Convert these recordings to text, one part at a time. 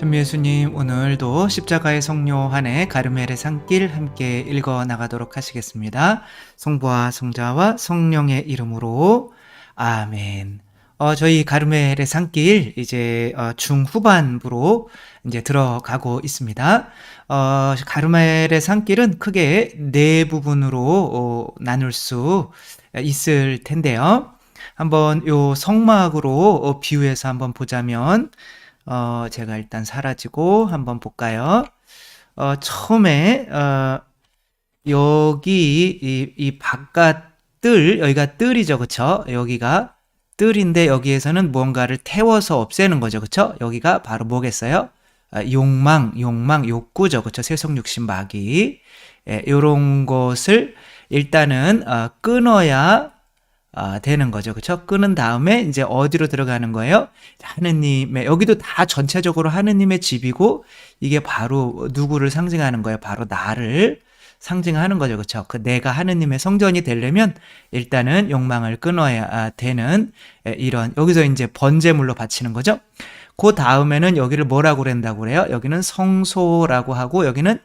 전미예수님, 오늘도 십자가의 성료 한해 가르멜의 산길 함께 읽어 나가도록 하시겠습니다. 성부와 성자와 성령의 이름으로 아멘. 저희 가르멜의 산길 이제 중후반부로 이제 들어가고 있습니다. 가르멜의 산길은 크게 네 부분으로 나눌 수 있을 텐데요. 한번 요 성막으로 비유해서 한번 보자면 제가 일단 사라지고 한번 볼까요? 처음에, 여기, 이 바깥 뜰, 여기가 뜰이죠. 그쵸? 여기가 뜰인데 여기에서는 무언가를 태워서 없애는 거죠. 그쵸? 여기가 바로 뭐겠어요? 욕망, 욕구죠. 그쵸? 세속 욕심 마귀. 요런 것을 일단은, 끊어야 되는 거죠. 그쵸? 끊은 다음에 이제 어디로 들어가는 거예요? 하느님의, 여기도 다 전체적으로 하느님의 집이고, 이게 바로 누구를 상징하는 거예요? 바로 나를 상징하는 거죠. 그쵸? 그 내가 하느님의 성전이 되려면 일단은 욕망을 끊어야 되는 이런, 여기서 이제 번제물로 바치는 거죠. 그 다음에는 여기를 뭐라고 그런다고 그래요? 여기는 성소라고 하고, 여기는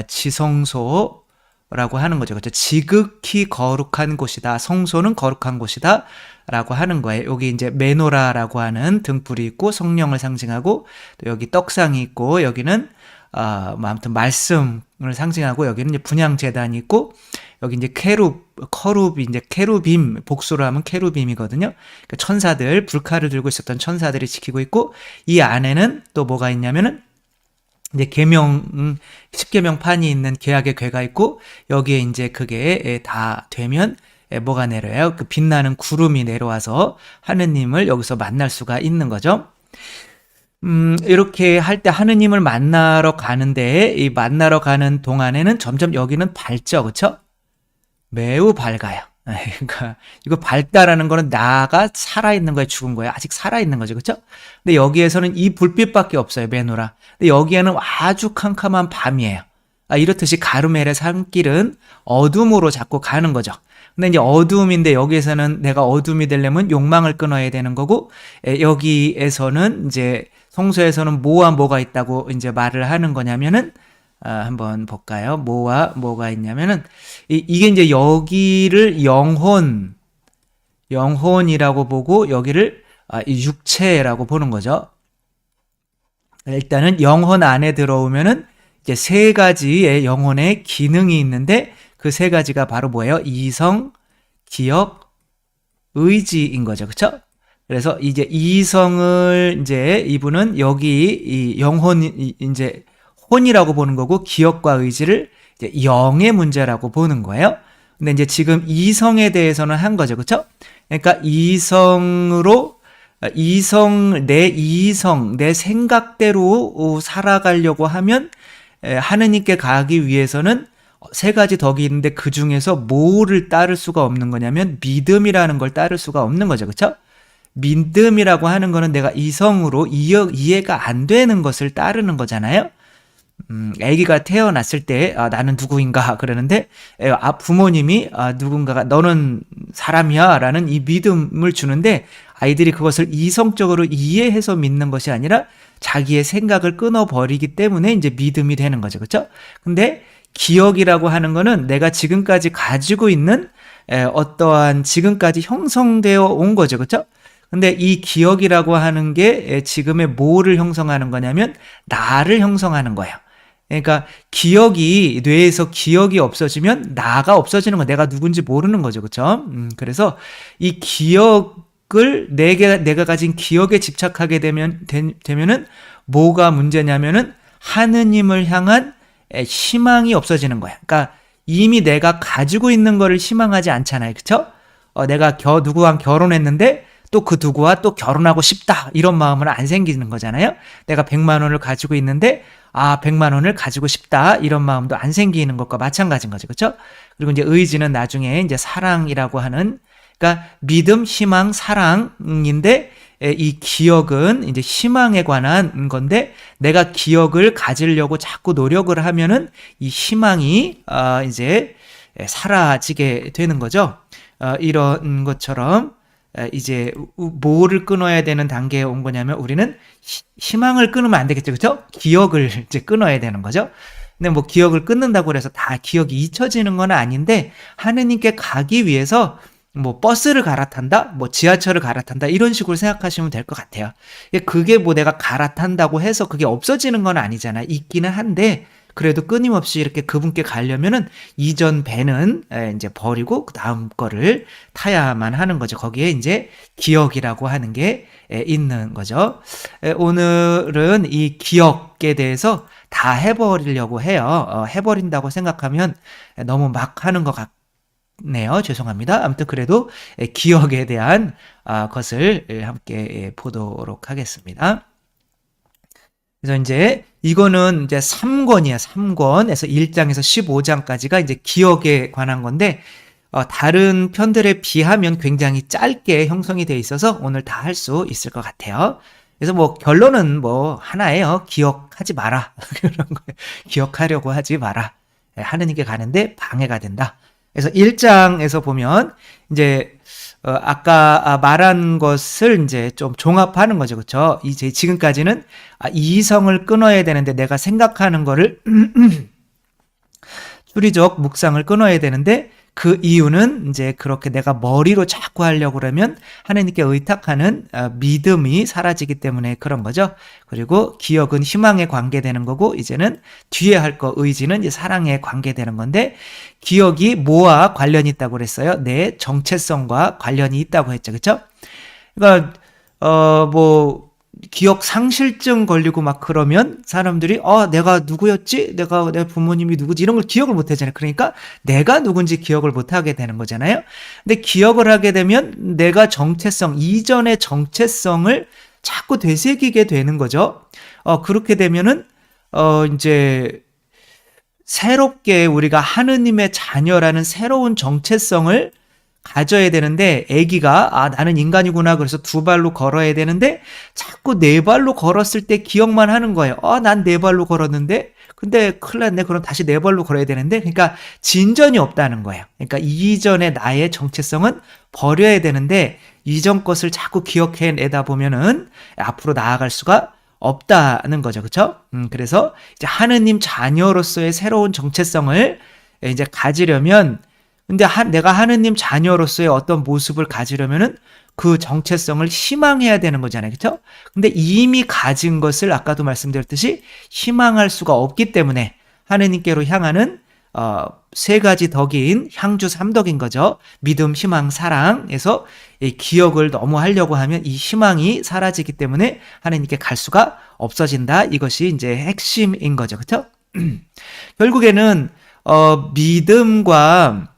지성소, 라고 하는 거죠. 그렇죠? 지극히 거룩한 곳이다. 성소는 거룩한 곳이다. 라고 하는 거예요. 여기 이제 메노라라고 하는 등불이 있고 성령을 상징하고 또 여기 떡상이 있고 여기는 아무튼 말씀을 상징하고 여기는 이제 분향 제단이 있고 여기 이제 커룹이 이제 케루빔, 복수로 하면 케루빔이거든요. 그러니까 천사들, 불칼을 들고 있었던 천사들이 지키고 있고 이 안에는 또 뭐가 있냐면은 이제 십계명판이 있는 계약의 궤가 있고, 여기에 이제 그게 다 되면, 뭐가 내려요? 그 빛나는 구름이 내려와서 하느님을 여기서 만날 수가 있는 거죠. 이렇게 할 때 하느님을 만나러 가는데, 이 만나러 가는 동안에는 점점 여기는 밝죠, 그쵸? 매우 밝아요. 그러니까 이거 밝다라는 거는 나가 살아있는 거에 죽은 거예요. 아직 살아있는 거죠. 그렇죠? 근데 여기에서는 이 불빛밖에 없어요. 메노라. 근데 여기에는 아주 캄캄한 밤이에요. 이렇듯이 가르멜의 산길은 어둠으로 자꾸 가는 거죠. 근데 이제 어둠인데 여기에서는 내가 어둠이 되려면 욕망을 끊어야 되는 거고 여기에서는 이제 성소에서는 뭐가 있다고 이제 말을 하는 거냐면은 한번 볼까요? 뭐가 있냐면은, 이게 이제 여기를 영혼이라고 보고, 여기를, 육체라고 보는 거죠. 일단은 영혼 안에 들어오면은, 이제 세 가지의 영혼의 기능이 있는데, 그 세 가지가 바로 뭐예요? 이성, 기억, 의지인 거죠. 그쵸? 그래서 이제 이성을 이제 이분은 여기 이 이제 혼이라고 보는 거고 기억과 의지를 이제 영의 문제라고 보는 거예요. 근데 이제 지금 이성에 대해서는 한 거죠. 그렇죠? 그러니까 내 생각대로 살아가려고 하면 하느님께 가기 위해서는 세 가지 덕이 있는데 그 중에서 뭐를 따를 수가 없는 거냐면 믿음이라는 걸 따를 수가 없는 거죠. 그렇죠? 믿음이라고 하는 거는 내가 이성으로 이해가 안 되는 것을 따르는 거잖아요. 아기가 태어났을 때 나는 누구인가 그러는데 부모님이 누군가가 너는 사람이야 라는 이 믿음을 주는데 아이들이 그것을 이성적으로 이해해서 믿는 것이 아니라 자기의 생각을 끊어버리기 때문에 이제 믿음이 되는 거죠. 그렇죠? 근데 기억이라고 하는 거는 내가 지금까지 가지고 있는 어떠한 지금까지 형성되어 온 거죠. 그렇죠? 근데 이 기억이라고 하는 게 지금의 뭐를 형성하는 거냐면 나를 형성하는 거예요. 그러니까 뇌에서 기억이 없어지면 나가 없어지는 거, 내가 누군지 모르는 거죠. 그렇죠? 그래서 이 기억을 내가 가진 기억에 집착하게 되면은 뭐가 문제냐면은 하느님을 향한 희망이 없어지는 거야. 그러니까 이미 내가 가지고 있는 거를 희망하지 않잖아요. 그렇죠? 내가 누구랑 결혼했는데 또 그 누구와 또 결혼하고 싶다 이런 마음은 안 생기는 거잖아요. 내가 100만 원을 가지고 있는데 100만 원을 가지고 싶다 이런 마음도 안 생기는 것과 마찬가지인 거죠. 그렇죠? 그리고 이제 의지는 나중에 이제 사랑이라고 하는, 그러니까 믿음, 희망, 사랑인데 이 기억은 이제 희망에 관한 건데 내가 기억을 가지려고 자꾸 노력을 하면은 이 희망이 이제 사라지게 되는 거죠. 이런 것처럼 이제 뭐를 끊어야 되는 단계에 온 거냐면 우리는 희망을 끊으면 안 되겠죠. 그렇죠? 기억을 이제 끊어야 되는 거죠. 근데 뭐 기억을 끊는다고 해서 다 기억이 잊혀지는 건 아닌데 하느님께 가기 위해서 뭐 버스를 갈아탄다, 뭐 지하철을 갈아탄다 이런 식으로 생각하시면 될 것 같아요. 그게 뭐 내가 갈아탄다고 해서 그게 없어지는 건 아니잖아. 있기는 한데 그래도 끊임없이 이렇게 그분께 가려면은 이전 배는 이제 버리고 그 다음 거를 타야만 하는 거죠. 거기에 이제 기억이라고 하는 게 있는 거죠. 오늘은 이 기억에 대해서 다 해버리려고 해요. 해버린다고 생각하면 너무 막 하는 것 같네요. 죄송합니다. 아무튼 그래도 기억에 대한 것을 함께 보도록 하겠습니다. 그래서 이제 이거는 이제 3권이에요. 3권에서 1장에서 15장까지가 이제 기억에 관한 건데 다른 편들에 비하면 굉장히 짧게 형성이 돼 있어서 오늘 다 할 수 있을 것 같아요. 그래서 뭐 결론은 뭐 하나예요. 기억하지 마라. 그런 거예요. 기억하려고 하지 마라. 하느님께 가는데 방해가 된다. 그래서 1장에서 보면 이제 아까 말한 것을 이제 좀 종합하는 거죠. 그렇죠? 이제 지금까지는 이성을 끊어야 되는데 내가 생각하는 거를 추리적 묵상을 끊어야 되는데 그 이유는 이제 그렇게 내가 머리로 자꾸 하려고 그러면 하나님께 의탁하는 믿음이 사라지기 때문에 그런 거죠. 그리고 기억은 희망에 관계되는 거고 이제는 뒤에 할 거 의지는 이제 사랑에 관계되는 건데 기억이 뭐와 관련이 있다고 그랬어요? 내 정체성과 관련이 있다고 했죠. 그렇죠? 그러니까 뭐 기억 상실증 걸리고 막 그러면 사람들이 내가 누구였지? 내 부모님이 누구지? 이런 걸 기억을 못 하잖아요. 그러니까 내가 누군지 기억을 못 하게 되는 거잖아요. 근데 기억을 하게 되면 내가 이전의 정체성을 자꾸 되새기게 되는 거죠. 그렇게 되면은 이제 새롭게 우리가 하느님의 자녀라는 새로운 정체성을 가져야 되는데 아기가 나는 인간이구나 그래서 두 발로 걸어야 되는데 자꾸 네 발로 걸었을 때 기억만 하는 거예요. 난 네 발로 걸었는데 근데 큰일 났네. 그럼 다시 네 발로 걸어야 되는데 그러니까 진전이 없다는 거예요. 그러니까 이전의 나의 정체성은 버려야 되는데 이전 것을 자꾸 기억해내다 보면은 앞으로 나아갈 수가 없다는 거죠. 그렇죠? 그래서 이제 하느님 자녀로서의 새로운 정체성을 이제 가지려면 근데 내가 하느님 자녀로서의 어떤 모습을 가지려면은 그 정체성을 희망해야 되는 거잖아요. 그렇죠? 근데 이미 가진 것을 아까도 말씀드렸듯이 희망할 수가 없기 때문에 하느님께로 향하는 세 가지 덕인 향주 3덕인 거죠. 믿음, 희망, 사랑에서 이 기억을 너무 하려고 하면 이 희망이 사라지기 때문에 하느님께 갈 수가 없어진다. 이것이 이제 핵심인 거죠. 그렇죠? 결국에는 믿음과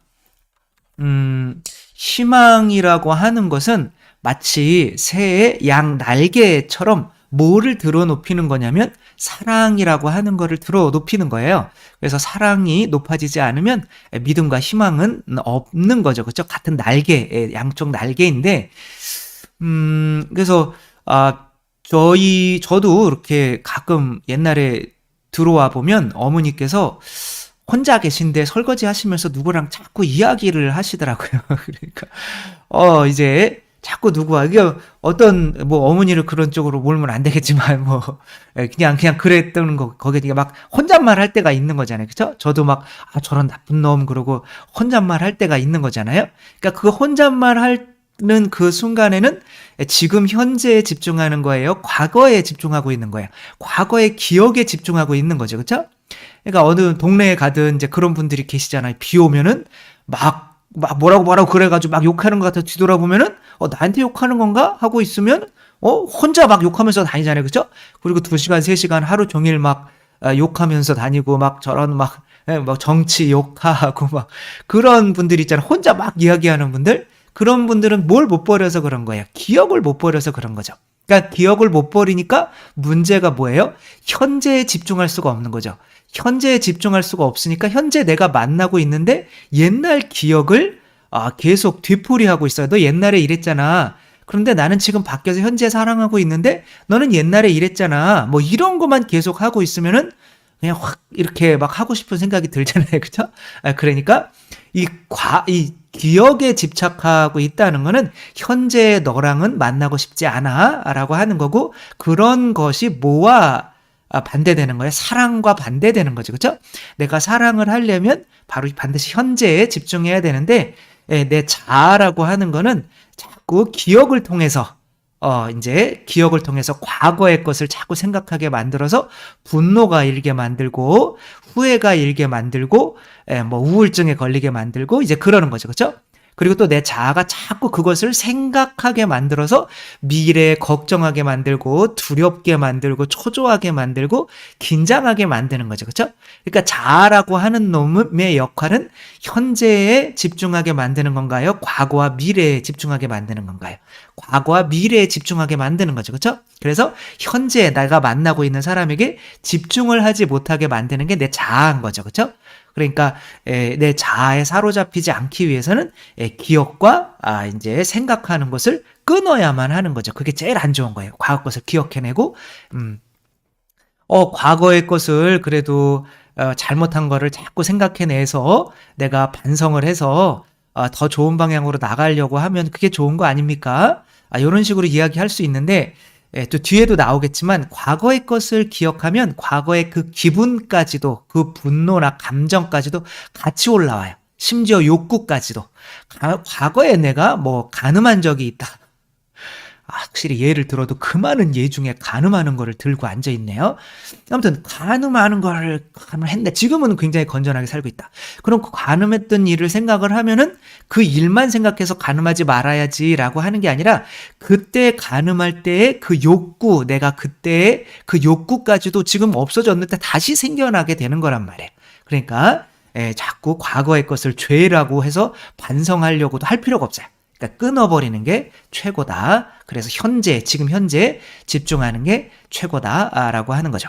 희망이라고 하는 것은 마치 새의 양 날개처럼 뭐를 들어 높이는 거냐면 사랑이라고 하는 거를 들어 높이는 거예요. 그래서 사랑이 높아지지 않으면 믿음과 희망은 없는 거죠. 그렇죠? 같은 날개, 양쪽 날개인데 그래서 저도 이렇게 가끔 옛날에 들어와 보면 어머니께서 혼자 계신데 설거지 하시면서 누구랑 자꾸 이야기를 하시더라고요. 그러니까, 이제 자꾸 누구와, 이게 어떤, 뭐, 어머니를 그런 쪽으로 몰면 안 되겠지만, 뭐, 그냥 그랬던 거, 거기에 막 혼잣말 할 때가 있는 거잖아요. 그쵸? 저도 막, 저런 나쁜 놈, 그러고 혼잣말 할 때가 있는 거잖아요. 그러니까 그 혼잣말 하는 그 순간에는 지금 현재에 집중하는 거예요. 과거에 집중하고 있는 거예요. 과거의 기억에 집중하고 있는 거죠. 그쵸? 그러니까 어느 동네에 가든 이제 그런 분들이 계시잖아요. 비 오면은 막 뭐라고 그래가지고 막 욕하는 것 같아 뒤돌아보면은 나한테 욕하는 건가 하고 있으면 혼자 막 욕하면서 다니잖아요. 그죠? 그리고 2시간 3시간 하루 종일 막 욕하면서 다니고 막 저런 막 정치 욕하고 막 그런 분들이 있잖아요. 혼자 막 이야기하는 분들. 그런 분들은 뭘 못 버려서 그런 거예요. 기억을 못 버려서 그런 거죠. 그러니까 기억을 못 버리니까 문제가 뭐예요? 현재에 집중할 수가 없는 거죠. 현재에 집중할 수가 없으니까 현재 내가 만나고 있는데 옛날 기억을 계속 되풀이하고 있어요. 너 옛날에 이랬잖아. 그런데 나는 지금 밖에서 현재 사랑하고 있는데 너는 옛날에 이랬잖아. 뭐 이런 것만 계속 하고 있으면은 그냥 확 이렇게 막 하고 싶은 생각이 들잖아요. 그쵸? 그러니까 이 기억에 집착하고 있다는 거는 현재의 너랑은 만나고 싶지 않아 라고 하는 거고, 그런 것이 뭐와 반대되는 거예요? 사랑과 반대되는 거죠. 그렇죠? 내가 사랑을 하려면 바로 반드시 현재에 집중해야 되는데, 내 자아라고 하는 거는 자꾸 기억을 통해서 이제 기억을 통해서 과거의 것을 자꾸 생각하게 만들어서 분노가 일게 만들고 후회가 일게 만들고 뭐 우울증에 걸리게 만들고 이제 그러는 거죠. 그렇죠? 그리고 또 내 자아가 자꾸 그것을 생각하게 만들어서 미래에 걱정하게 만들고 두렵게 만들고 초조하게 만들고 긴장하게 만드는 거죠. 그렇죠? 그러니까 자아라고 하는 놈의 역할은 현재에 집중하게 만드는 건가요? 과거와 미래에 집중하게 만드는 건가요? 과거와 미래에 집중하게 만드는 거죠. 그렇죠? 그래서 현재 내가 만나고 있는 사람에게 집중을 하지 못하게 만드는 게 내 자아인 거죠. 그렇죠? 그러니까 내 자아에 사로잡히지 않기 위해서는 기억과 이제 생각하는 것을 끊어야만 하는 거죠. 그게 제일 안 좋은 거예요. 과거 것을 기억해내고 과거의 것을 그래도 잘못한 거를 자꾸 생각해내서 내가 반성을 해서 더 좋은 방향으로 나가려고 하면 그게 좋은 거 아닙니까? 이런 식으로 이야기할 수 있는데 또 뒤에도 나오겠지만 과거의 것을 기억하면 과거의 그 기분까지도 그 분노나 감정까지도 같이 올라와요. 심지어 욕구까지도. 과거에 내가 뭐 간음한 적이 있다. 확실히 예를 들어도 그 많은 예 중에 간음하는 거를 들고 앉아있네요. 아무튼 간음하는 거를 했는데 지금은 굉장히 건전하게 살고 있다. 그럼 그 간음했던 일을 생각을 하면은 그 일만 생각해서 간음하지 말아야지라고 하는 게 아니라 그때 간음할 때의 그 욕구, 내가 그때의 그 욕구까지도 지금 없어졌는데 다시 생겨나게 되는 거란 말이에요. 그러니까 자꾸 과거의 것을 죄라고 해서 반성하려고도 할 필요가 없어요. 그러니까 끊어버리는 게 최고다. 그래서 지금 현재 집중하는 게 최고다라고 하는 거죠.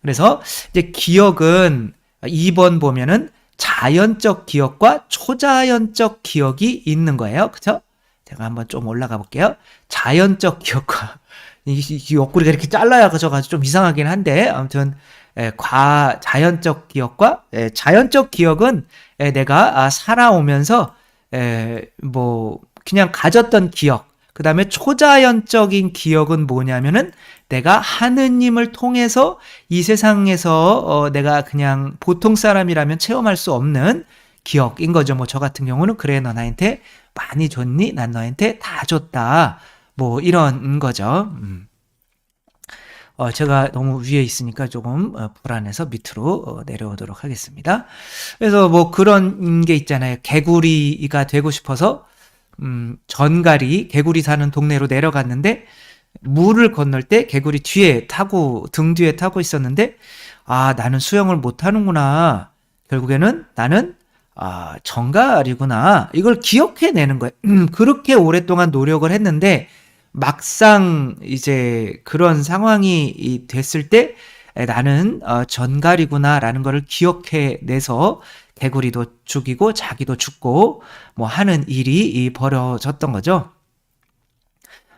그래서 이제 기억은 2번 보면은 자연적 기억과 초자연적 기억이 있는 거예요. 그렇죠? 제가 한번 좀 올라가 볼게요. 자연적 기억과 이 옆구리가 이렇게 잘라져가지고 좀 이상하긴 한데 아무튼 자연적 기억과 자연적 기억은 내가 살아오면서 뭐 그냥 가졌던 기억, 그 다음에 초자연적인 기억은 뭐냐면은 내가 하느님을 통해서 이 세상에서 내가 그냥 보통 사람이라면 체험할 수 없는 기억인 거죠. 뭐 저 같은 경우는 그래 너 나한테 많이 줬니? 난 너한테 다 줬다. 뭐 이런 거죠. 제가 너무 위에 있으니까 조금 불안해서 밑으로 내려오도록 하겠습니다. 그래서 뭐 그런 게 있잖아요. 개구리가 되고 싶어서 개구리 사는 동네로 내려갔는데 물을 건널 때 개구리 등 뒤에 타고 있었는데 나는 수영을 못하는구나. 결국에는 나는 정갈이구나. 이걸 기억해내는 거예요. 그렇게 오랫동안 노력을 했는데 막상 이제 그런 상황이 됐을 때 나는 전갈이구나라는 거를 기억해내서 개구리도 죽이고 자기도 죽고 뭐 하는 일이 벌어졌던 거죠.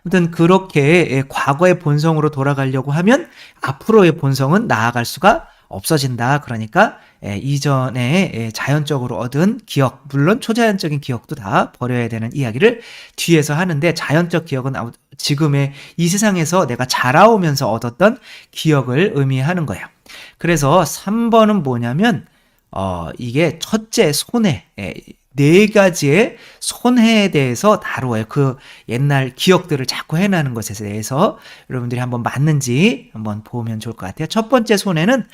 아무튼 그렇게 과거의 본성으로 돌아가려고 하면 앞으로의 본성은 나아갈 수가 없어진다. 그러니까 이전에 자연적으로 얻은 기억, 물론 초자연적인 기억도 다 버려야 되는 이야기를 뒤에서 하는데 자연적 기억은 지금의 이 세상에서 내가 자라오면서 얻었던 기억을 의미하는 거예요. 그래서 3번은 뭐냐면 이게 첫째 손해, 4가지의 손해에 대해서 다루어요. 그 옛날 기억들을 자꾸 해나는 것에 대해서 여러분들이 한번 맞는지 한번 보면 좋을 것 같아요. 첫 번째 손해는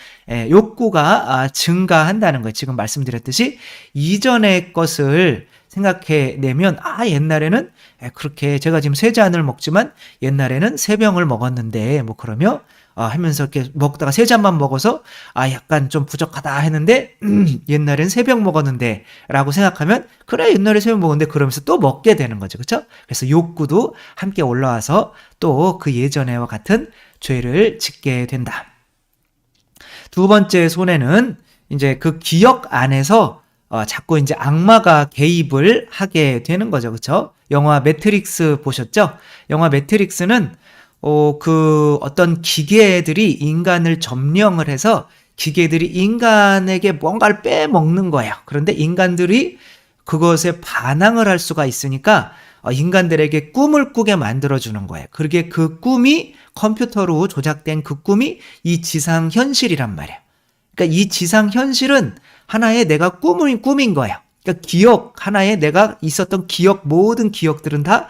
욕구가 증가한다는 거예요. 지금 말씀드렸듯이 이전의 것을 생각해내면 옛날에는 그렇게 제가 지금 3잔을 먹지만 옛날에는 3병을 먹었는데 뭐 그러면 하면서 이렇게 먹다가 3잔만 먹어서 약간 좀 부족하다 했는데 옛날엔 3병 먹었는데 라고 생각하면 그래 옛날에 3병 먹었는데 그러면서 또 먹게 되는 거죠. 그렇죠? 그래서 욕구도 함께 올라와서 또 그 예전에와 같은 죄를 짓게 된다. 두 번째 손해는 이제 그 기억 안에서 자꾸 이제 악마가 개입을 하게 되는 거죠. 그렇죠? 영화 매트릭스 보셨죠? 영화 매트릭스는 그 어떤 기계들이 인간을 점령을 해서 기계들이 인간에게 뭔가를 빼먹는 거예요. 그런데 인간들이 그것에 반항을 할 수가 있으니까 인간들에게 꿈을 꾸게 만들어주는 거예요. 그게 그 꿈이 컴퓨터로 조작된 그 꿈이 이 지상 현실이란 말이에요. 그러니까 이 지상 현실은 하나의 내가 꿈인 거예요. 그러니까 기억 하나에 내가 있었던 모든 기억들은 다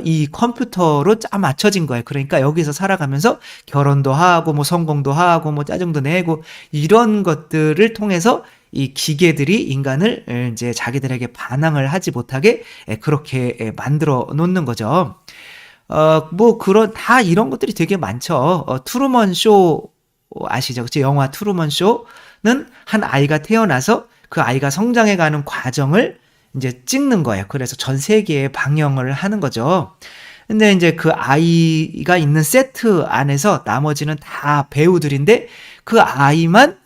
이 컴퓨터로 짜 맞춰진 거예요. 그러니까 여기서 살아가면서 결혼도 하고 뭐 성공도 하고 뭐 짜증도 내고 이런 것들을 통해서 이 기계들이 인간을 이제 자기들에게 반항을 하지 못하게 그렇게 만들어 놓는 거죠. 다 이런 것들이 되게 많죠. 트루먼 쇼 아시죠? 그치? 영화 트루먼 쇼는 한 아이가 태어나서 그 아이가 성장해가는 과정을 이제 찍는 거예요. 그래서 전 세계에 방영을 하는 거죠. 근데 이제 그 아이가 있는 세트 안에서 나머지는 다 배우들인데 그 아이만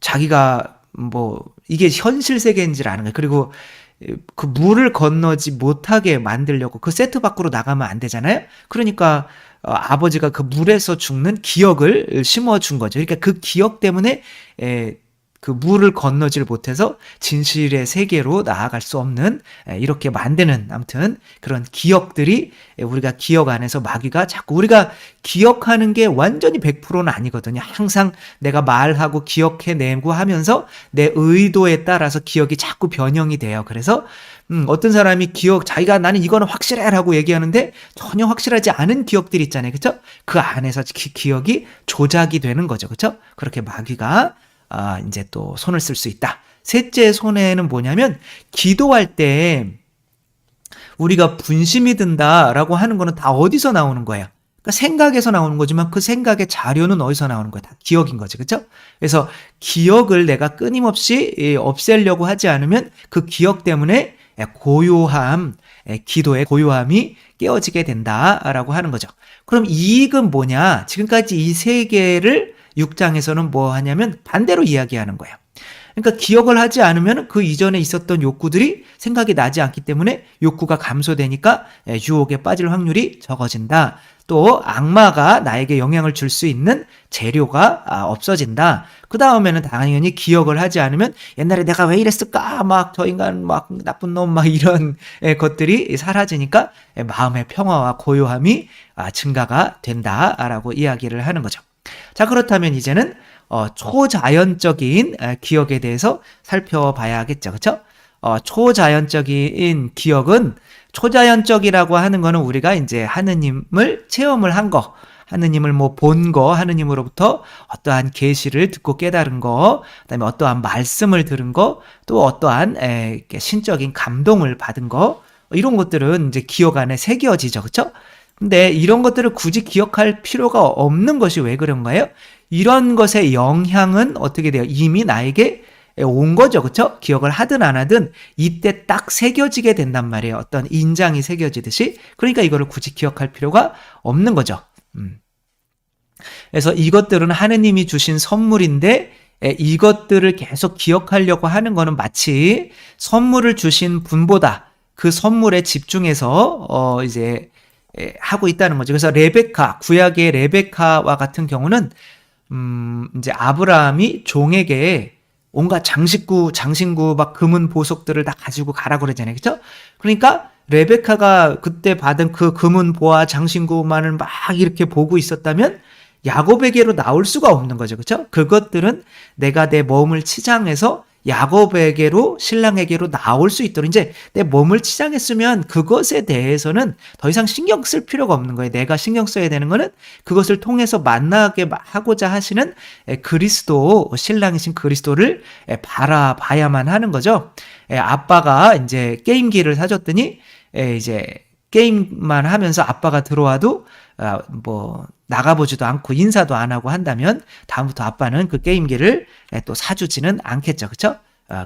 자기가 뭐 이게 현실 세계인지를 아는 거예요. 그리고 그 물을 건너지 못하게 만들려고 그 세트 밖으로 나가면 안 되잖아요. 그러니까 아버지가 그 물에서 죽는 기억을 심어준 거죠. 그러니까 그 기억 때문에 그 물을 건너질 못해서 진실의 세계로 나아갈 수 없는 이렇게 만드는 아무튼 그런 기억들이 우리가 기억 안에서 마귀가 자꾸 우리가 기억하는 게 완전히 100%는 아니거든요. 항상 내가 말하고 기억해내고 하면서 내 의도에 따라서 기억이 자꾸 변형이 돼요. 그래서 어떤 사람이 자기가 나는 이거는 확실해 라고 얘기하는데 전혀 확실하지 않은 기억들이 있잖아요. 그쵸? 그 안에서 기억이 조작이 되는 거죠. 그쵸? 그렇게 마귀가 이제 또 손을 쓸 수 있다. 셋째 손해는 뭐냐면 기도할 때 우리가 분심이 든다라고 하는 거는 다 어디서 나오는 거예요? 그러니까 생각에서 나오는 거지만 그 생각의 자료는 어디서 나오는 거예요? 다 기억인 거지. 그렇죠? 그래서 기억을 내가 끊임없이 없애려고 하지 않으면 그 기억 때문에 기도의 고요함이 깨어지게 된다라고 하는 거죠. 그럼 이익은 뭐냐? 지금까지 이 세 개를 6장에서는 뭐 하냐면 반대로 이야기하는 거예요. 그러니까 기억을 하지 않으면 그 이전에 있었던 욕구들이 생각이 나지 않기 때문에 욕구가 감소되니까 유혹에 빠질 확률이 적어진다. 또 악마가 나에게 영향을 줄 수 있는 재료가 없어진다. 그 다음에는 당연히 기억을 하지 않으면 옛날에 내가 왜 이랬을까? 막 저 인간 막 나쁜 놈 막 이런 것들이 사라지니까 마음의 평화와 고요함이 증가가 된다라고 이야기를 하는 거죠. 자, 그렇다면 이제는 초자연적인 기억에 대해서 살펴봐야겠죠. 그렇죠? 초자연적인 기억은 초자연적이라고 하는 거는 우리가 이제 하느님을 체험을 한 거, 하느님을 뭐 본 거, 하느님으로부터 어떠한 계시를 듣고 깨달은 거, 그다음에 어떠한 말씀을 들은 거, 또 어떠한 신적인 감동을 받은 거, 이런 것들은 이제 기억 안에 새겨지죠. 그렇죠? 근데 이런 것들을 굳이 기억할 필요가 없는 것이 왜 그런가요? 이런 것의 영향은 어떻게 돼요? 이미 나에게 온 거죠. 그렇죠? 기억을 하든 안 하든 이때 딱 새겨지게 된단 말이에요. 어떤 인장이 새겨지듯이. 그러니까 이거를 굳이 기억할 필요가 없는 거죠. 그래서 이것들은 하느님이 주신 선물인데 이것들을 계속 기억하려고 하는 거는 마치 선물을 주신 분보다 그 선물에 집중해서 이제 하고 있다는 거죠. 그래서 구약의 레베카와 같은 경우는 이제 아브라함이 종에게 온갖 장신구 막 금은 보석들을 다 가지고 가라고 그러잖아요. 그렇죠? 그러니까 레베카가 그때 받은 그 금은 보화 장신구만을 막 이렇게 보고 있었다면 야곱에게로 나올 수가 없는 거죠. 그렇죠? 그것들은 내가 내 몸을 치장해서 야곱에게로 신랑에게로 나올 수 있도록 이제 내 몸을 치장했으면 그것에 대해서는 더 이상 신경 쓸 필요가 없는 거예요. 내가 신경 써야 되는 거는 그것을 통해서 만나게 하고자 하시는 그리스도, 신랑이신 그리스도를 바라봐야만 하는 거죠. 아빠가 이제 게임기를 사줬더니 이제 게임만 하면서 아빠가 들어와도 뭐 나가보지도 않고 인사도 안 하고 한다면 다음부터 아빠는 그 게임기를 또 사주지는 않겠죠. 그렇죠?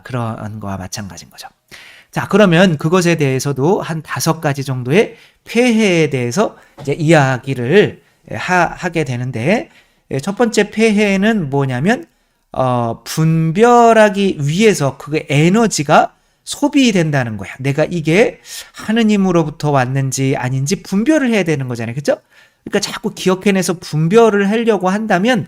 그런 거와 마찬가지인 거죠. 자, 그러면 그것에 대해서도 한 5가지 정도의 폐해에 대해서 이제 이야기를 하게 되는데 첫 번째 폐해는 뭐냐면 분별하기 위해서 그게 에너지가 소비된다는 거야. 내가 이게 하느님으로부터 왔는지 아닌지 분별을 해야 되는 거잖아요. 그렇죠? 그러니까 자꾸 기억해내서 분별을 하려고 한다면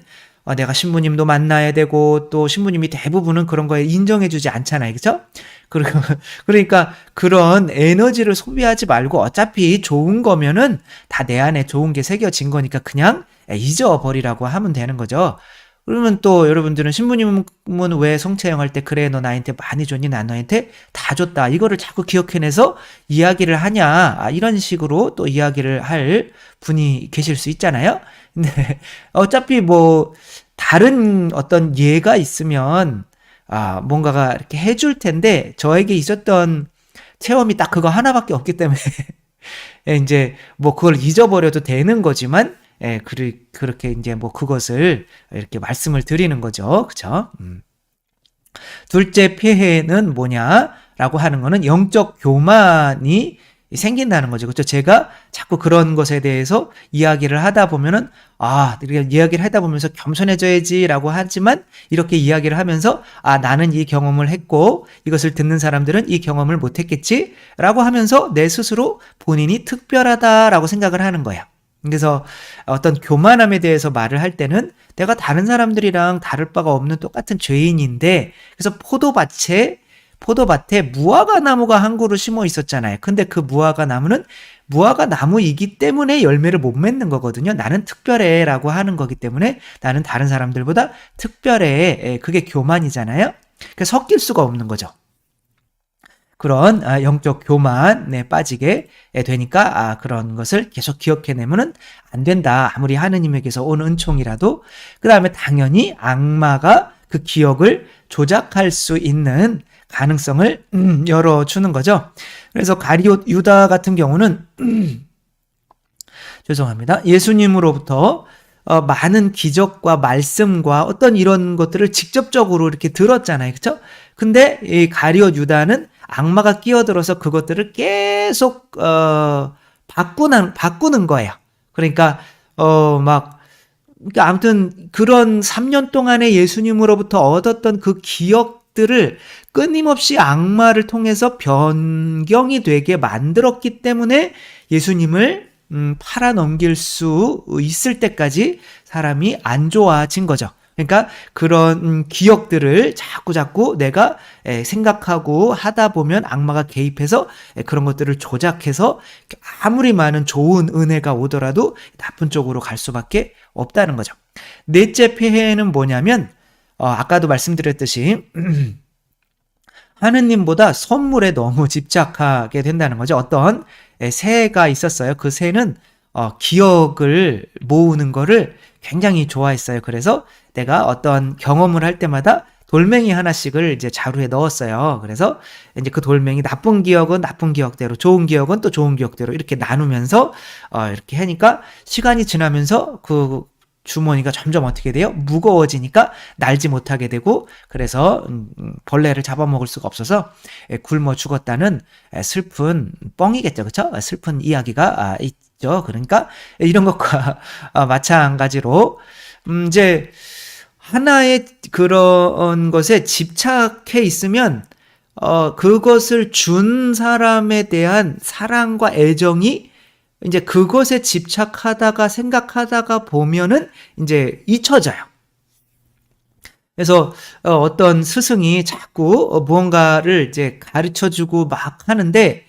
내가 신부님도 만나야 되고 또 신부님이 대부분은 그런 거에 인정해주지 않잖아요. 그죠? 그리고 그러니까 그런 에너지를 소비하지 말고 어차피 좋은 거면은 다 내 안에 좋은 게 새겨진 거니까 그냥 잊어버리라고 하면 되는 거죠. 그러면 또 여러분들은 신부님은 왜 성채영 할 때 그래 너 나한테 많이 줬니 난 너한테 다 줬다 이거를 자꾸 기억해내서 이야기를 하냐 이런 식으로 또 이야기를 할 분이 계실 수 있잖아요. 근데 어차피 뭐 다른 어떤 예가 있으면 뭔가가 이렇게 해줄 텐데 저에게 있었던 체험이 딱 그거 하나밖에 없기 때문에 이제 뭐 그걸 잊어버려도 되는 거지만 그렇게 이제 뭐 그것을 이렇게 말씀을 드리는 거죠. 그쵸? 둘째 폐해는 뭐냐라고 하는 거는 영적 교만이 생긴다는 거죠. 그렇죠? 제가 자꾸 그런 것에 대해서 이야기를 하다 보면은 이렇게 이야기를 하다 보면서 겸손해져야지라고 하지만 이렇게 이야기를 하면서 나는 이 경험을 했고 이것을 듣는 사람들은 이 경험을 못 했겠지라고 하면서 내 스스로 본인이 특별하다라고 생각을 하는 거예요. 그래서 어떤 교만함에 대해서 말을 할 때는 내가 다른 사람들이랑 다를 바가 없는 똑같은 죄인인데 그래서 포도밭에 무화과 나무가 한 그루 심어 있었잖아요. 근데 그 무화과 나무는 무화과 나무이기 때문에 열매를 못 맺는 거거든요. 나는 특별해 라고 하는 거기 때문에 나는 다른 사람들보다 특별해. 그게 교만이잖아요. 그러니까 섞일 수가 없는 거죠. 그런 영적 교만에 빠지게 되니까 그런 것을 계속 기억해내면 안 된다. 아무리 하느님에게서 온 은총이라도. 그 다음에 당연히 악마가 그 기억을 조작할 수 있는 가능성을 열어주는 거죠. 그래서 가룟 유다 같은 경우는 죄송합니다. 예수님으로부터 많은 기적과 말씀과 어떤 이런 것들을 직접적으로 이렇게 들었잖아요. 그렇죠? 근데 이 가룟 유다는 악마가 끼어들어서 그것들을 계속 바꾸는 거예요. 그러니까 그러니까 아무튼 그런 3년 동안에 예수님으로부터 얻었던 그 기억들을 끊임없이 악마를 통해서 변경이 되게 만들었기 때문에 예수님을 팔아넘길 수 있을 때까지 사람이 안 좋아진 거죠. 그러니까 그런 기억들을 자꾸 내가 생각하고 하다 보면 악마가 개입해서 그런 것들을 조작해서 아무리 많은 좋은 은혜가 오더라도 나쁜 쪽으로 갈 수밖에 없다는 거죠. 넷째 폐해는 뭐냐면 아까도 말씀드렸듯이 하느님보다 선물에 너무 집착하게 된다는 거죠. 어떤 새가 있었어요. 그 새는 기억을 모으는 거를 굉장히 좋아했어요. 그래서 내가 어떤 경험을 할 때마다 돌멩이 하나씩을 이제 자루에 넣었어요. 그래서 이제 그 돌멩이 나쁜 기억은 나쁜 기억대로, 좋은 기억은 또 좋은 기억대로 이렇게 나누면서 이렇게 하니까 시간이 지나면서 그 주머니가 점점 어떻게 돼요? 무거워지니까 날지 못하게 되고 그래서 벌레를 잡아먹을 수가 없어서 굶어 죽었다는 슬픈 뻥이겠죠. 그렇죠? 슬픈 이야기가 있죠. 그러니까 이런 것과 마찬가지로 이제 하나의 그런 것에 집착해 있으면 그것을 준 사람에 대한 사랑과 애정이 이제 그것에 집착하다가 생각하다가 보면은 이제 잊혀져요. 그래서 어떤 스승이 자꾸 무언가를 이제 가르쳐주고 막 하는데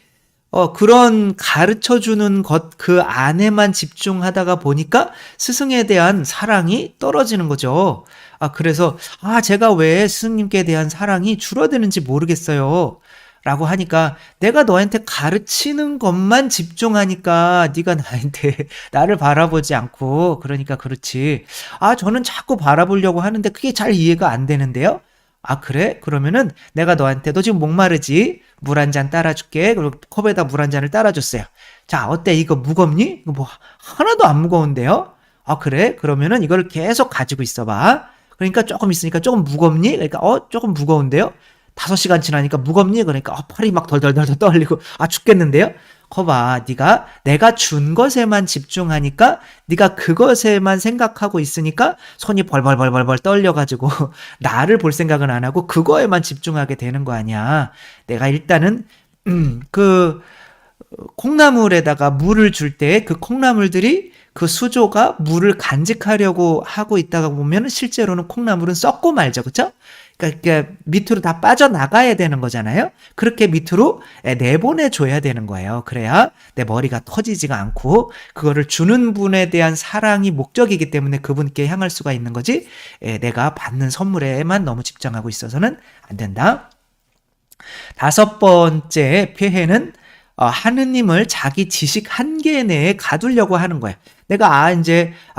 그런 가르쳐주는 것 그 안에만 집중하다가 보니까 스승에 대한 사랑이 떨어지는 거죠. 그래서 제가 왜 스승님께 대한 사랑이 줄어드는지 모르겠어요. 라고 하니까 내가 너한테 가르치는 것만 집중하니까 네가 나를 바라보지 않고 그러니까 그렇지. 저는 자꾸 바라보려고 하는데 그게 잘 이해가 안 되는데요. 그래? 그러면은 내가 너한테 너 지금 목마르지? 물 한 잔 따라줄게. 그리고 컵에다 물 한 잔을 따라줬어요. 자, 어때? 이거 무겁니? 이거 뭐 하나도 안 무거운데요? 그래? 그러면은 이걸 계속 가지고 있어봐. 그러니까 조금 있으니까 조금 무겁니? 그러니까 조금 무거운데요? 5시간 지나니까 무겁니? 그러니까 팔이 막 덜덜덜 떨리고 죽겠는데요? 거봐, 네가 내가 준 것에만 집중하니까 네가 그것에만 생각하고 있으니까 손이 벌벌벌벌 떨려가지고 나를 볼 생각은 안 하고 그거에만 집중하게 되는 거 아니야. 내가 일단은 그 콩나물에다가 물을 줄 때 그 콩나물들이 그 수조가 물을 간직하려고 하고 있다가 보면 실제로는 콩나물은 썩고 말죠. 그쵸? 그러니까 밑으로 다 빠져나가야 되는 거잖아요. 그렇게 밑으로 내보내줘야 되는 거예요. 그래야 내 머리가 터지지가 않고 그거를 주는 분에 대한 사랑이 목적이기 때문에 그분께 향할 수가 있는 거지, 내가 받는 선물에만 너무 집중하고 있어서는 안 된다. 5번째 폐해는 하느님을 자기 지식 한계 내에 가두려고 하는 거예요. 내가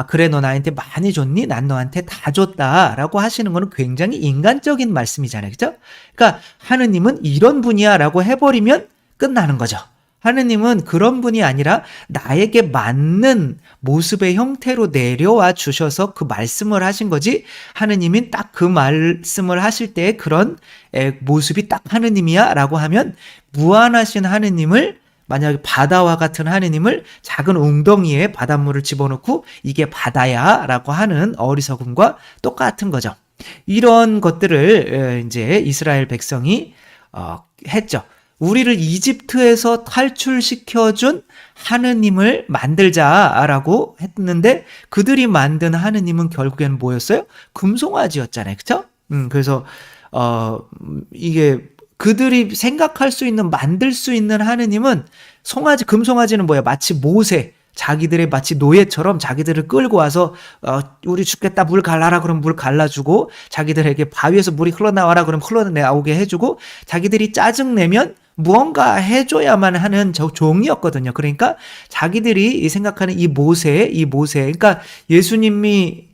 그래 너 나한테 많이 줬니? 난 너한테 다 줬다라고 하시는 거는 굉장히 인간적인 말씀이잖아요. 그죠? 그러니까 하느님은 이런 분이야라고 해버리면 끝나는 거죠. 하느님은 그런 분이 아니라 나에게 맞는 모습의 형태로 내려와 주셔서 그 말씀을 하신 거지, 하느님은 딱 그 말씀을 하실 때 그런 모습이 딱 하느님이야 라고 하면, 무한하신 하느님을, 만약에 바다와 같은 하느님을 작은 웅덩이에 바닷물을 집어넣고 이게 바다야 라고 하는 어리석음과 똑같은 거죠. 이런 것들을 이제 이스라엘 백성이 했죠. 우리를 이집트에서 탈출시켜준 하느님을 만들자라고 했는데, 그들이 만든 하느님은 결국에는 뭐였어요? 금송아지였잖아요. 그쵸? 그래서 이게 그들이 생각할 수 있는, 만들 수 있는 하느님은 금송아지는 뭐야? 마치 모세, 자기들의 마치 노예처럼 자기들을 끌고 와서 우리 죽겠다, 물 갈라라 그러면 물 갈라주고, 자기들에게 바위에서 물이 흘러나와라 그러면 흘러나오게 해주고, 자기들이 짜증내면 무언가 해줘야만 하는 종이었거든요. 그러니까 자기들이 생각하는 이 모세, 그러니까 예수님이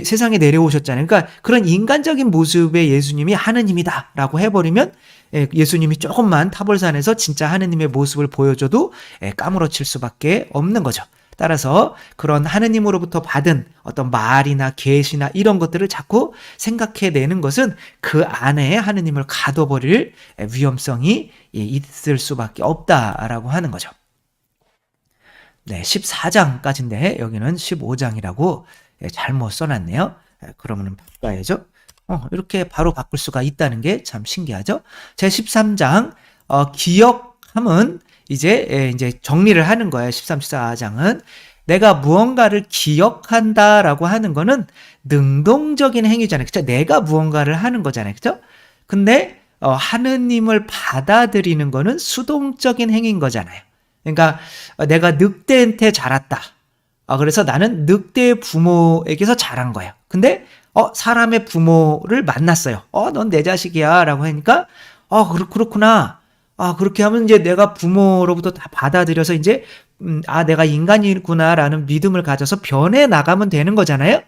세상에 내려오셨잖아요. 그러니까 그런 인간적인 모습의 예수님이 하느님이다라고 해버리면, 예수님이 조금만 타볼산에서 진짜 하느님의 모습을 보여줘도 까무러칠 수밖에 없는 거죠. 따라서 그런 하느님으로부터 받은 어떤 말이나 계시나 이런 것들을 자꾸 생각해내는 것은 그 안에 하느님을 가둬버릴 위험성이 있을 수밖에 없다라고 하는 거죠. 네, 14장까지인데 여기는 15장이라고 잘못 써놨네요. 그러면 바꿔야죠. 이렇게 바로 바꿀 수가 있다는 게 참 신기하죠. 제 13장 기억함은 이제 정리를 하는 거예요. 13, 14장은 내가 무언가를 기억한다라고 하는 거는 능동적인 행위잖아요. 그쵸? 내가 무언가를 하는 거잖아요. 그쵸? 근데 하느님을 받아들이는 거는 수동적인 행위인 거잖아요. 그러니까 내가 늑대한테 자랐다. 그래서 나는 늑대의 부모에게서 자란 거예요. 근데 사람의 부모를 만났어요. 넌 내 자식이야 라고 하니까 그렇구나. 그렇게 하면 이제 내가 부모로부터 다 받아들여서 이제 내가 인간이구나라는 믿음을 가져서 변해 나가면 되는 거잖아요.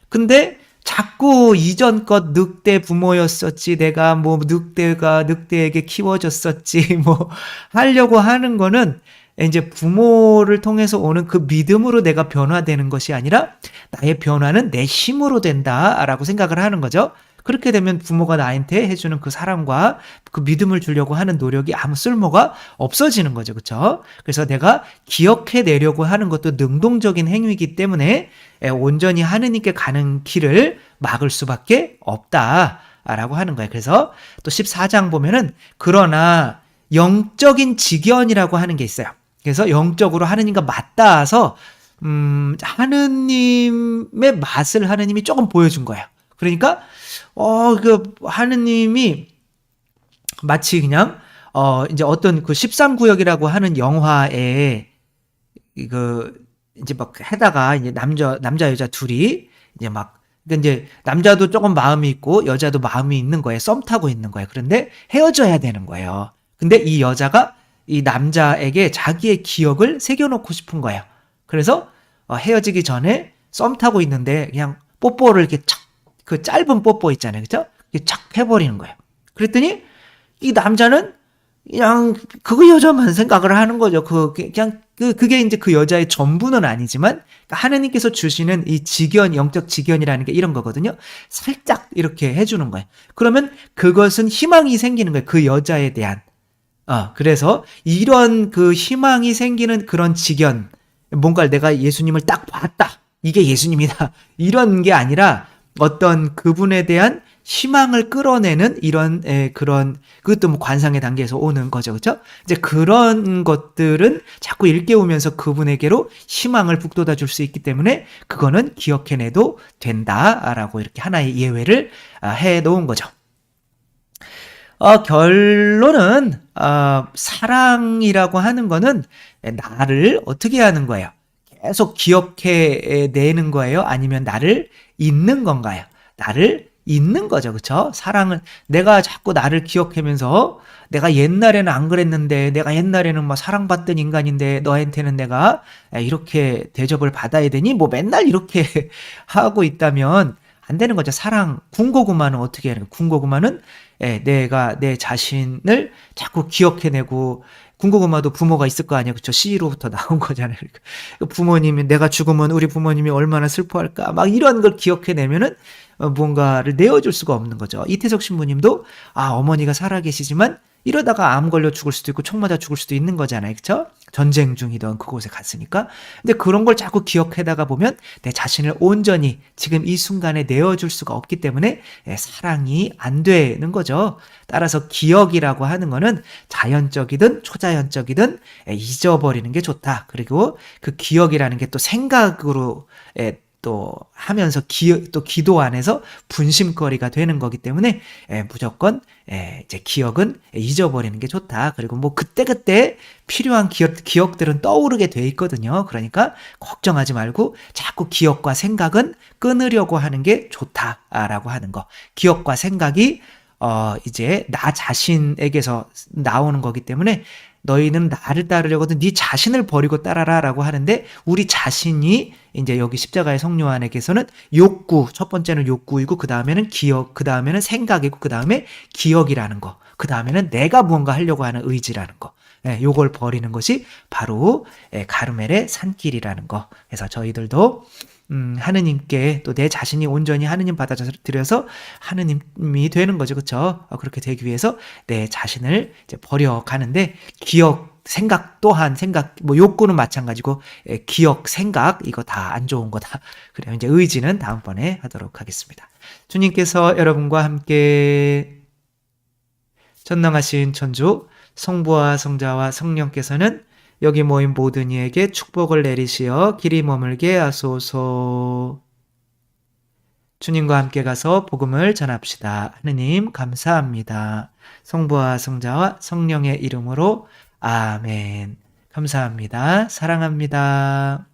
근데 자꾸 이전 것 늑대 부모였었지, 내가 뭐 늑대가 늑대에게 키워줬었지 뭐 하려고 하는 거는 이제 부모를 통해서 오는 그 믿음으로 내가 변화되는 것이 아니라 나의 변화는 내 힘으로 된다라고 생각을 하는 거죠. 그렇게 되면 부모가 나한테 해주는 그 사랑과 그 믿음을 주려고 하는 노력이 아무 쓸모가 없어지는 거죠. 그렇죠? 그래서 내가 기억해내려고 하는 것도 능동적인 행위이기 때문에 온전히 하느님께 가는 길을 막을 수밖에 없다라고 하는 거예요. 그래서 또 14장 보면은 그러나 영적인 직연이라고 하는 게 있어요. 그래서 영적으로 하느님과 맞닿아서 하느님의 맛을 하느님이 조금 보여준 거예요. 그러니까 그 하느님이 마치 그냥 이제 어떤 그 13구역이라고 하는 영화에 이제 막 해다가 이제 남자 여자 둘이 이제 막, 그러니까 이제 남자도 조금 마음이 있고 여자도 마음이 있는 거예요. 썸 타고 있는 거예요. 그런데 헤어져야 되는 거예요. 근데 이 여자가 이 남자에게 자기의 기억을 새겨놓고 싶은 거예요. 그래서 헤어지기 전에 썸 타고 있는데 그냥 뽀뽀를 이렇게 그 짧은 뽀뽀 있잖아요. 그죠? 착 해버리는 거예요. 그랬더니 이 남자는 그냥 그 여자만 생각을 하는 거죠. 그게 이제 그 여자의 전부는 아니지만 하느님께서 주시는 이 직연, 영적 직연이라는 게 이런 거거든요. 살짝 이렇게 해주는 거예요. 그러면 그것은 희망이 생기는 거예요. 그 여자에 대한. 그래서 이런 그 희망이 생기는 그런 직연, 뭔가 내가 예수님을 딱 봤다, 이게 예수님이다, 이런 게 아니라 어떤 그분에 대한 희망을 끌어내는 이런 그런 그것도 뭐 관상의 단계에서 오는 거죠. 그렇죠? 이제 그런 것들은 자꾸 일깨우면서 그분에게로 희망을 북돋아 줄 수 있기 때문에 그거는 기억해내도 된다라고 이렇게 하나의 예외를 해 놓은 거죠. 결론은 사랑이라고 하는 거는 나를 어떻게 하는 거예요? 계속 기억해 내는 거예요? 아니면 나를 잊는 건가요? 나를 잊는 거죠. 그쵸? 사랑은 내가 자꾸 나를 기억하면서 내가 옛날에는 안 그랬는데 내가 옛날에는 막 사랑받던 인간인데 너한테는 내가 이렇게 대접을 받아야 되니? 뭐 맨날 이렇게 하고 있다면 안 되는 거죠. 사랑, 군고구마는 어떻게 하는 거예요? 군고구마는 내가 내 자신을 자꾸 기억해내고 군고구마도 부모가 있을 거 아니에요. 그쵸? C로부터 나온 거잖아요. 그러니까 부모님이 내가 죽으면 우리 부모님이 얼마나 슬퍼할까 막 이런 걸 기억해내면은 무언가를 내어줄 수가 없는 거죠. 이태석 신부님도 어머니가 살아계시지만 이러다가 암 걸려 죽을 수도 있고 총 맞아 죽을 수도 있는 거잖아요. 그쵸? 전쟁 중이던 그곳에 갔으니까. 근데 그런 걸 자꾸 기억해다가 보면 내 자신을 온전히 지금 이 순간에 내어줄 수가 없기 때문에 사랑이 안 되는 거죠. 따라서 기억이라고 하는 거는 자연적이든 초자연적이든 잊어버리는 게 좋다. 그리고 그 기억이라는 게 또 생각으로 또 하면서 또 기도 안에서 분심거리가 되는 거기 때문에 무조건 이제 기억은 잊어버리는 게 좋다. 그리고 뭐 그때그때 필요한 기억들은 떠오르게 돼 있거든요. 그러니까 걱정하지 말고 자꾸 기억과 생각은 끊으려고 하는 게 좋다라고 하는 거. 기억과 생각이 이제 나 자신에게서 나오는 거기 때문에 너희는 나를 따르려거든 네 자신을 버리고 따라라라고 하는데 우리 자신이 이제 여기 십자가의 성령 안에게서는 욕구, 첫 번째는 욕구이고 그 다음에는 기억, 그 다음에는 생각이고 그 다음에 기억이라는 거, 그 다음에는 내가 무언가 하려고 하는 의지라는 거. 요걸 버리는 것이 바로 가르멜의 산길이라는 거. 그래서 저희들도 하느님께 또 내 자신이 온전히 하느님 받아들여서 하느님이 되는 거죠. 그렇죠? 그렇게 되기 위해서 내 자신을 이제 버려가는데 기억, 생각 또한 뭐 욕구는 마찬가지고 기억, 생각 이거 다 안 좋은 거다. 그래요. 이제 의지는 다음번에 하도록 하겠습니다. 주님께서 여러분과 함께 전능하신 천주 성부와 성자와 성령께서는 여기 모인 모든 이에게 축복을 내리시어 길이 머물게 하소서. 주님과 함께 가서 복음을 전합시다. 하느님 감사합니다. 성부와 성자와 성령의 이름으로 아멘. 감사합니다. 사랑합니다.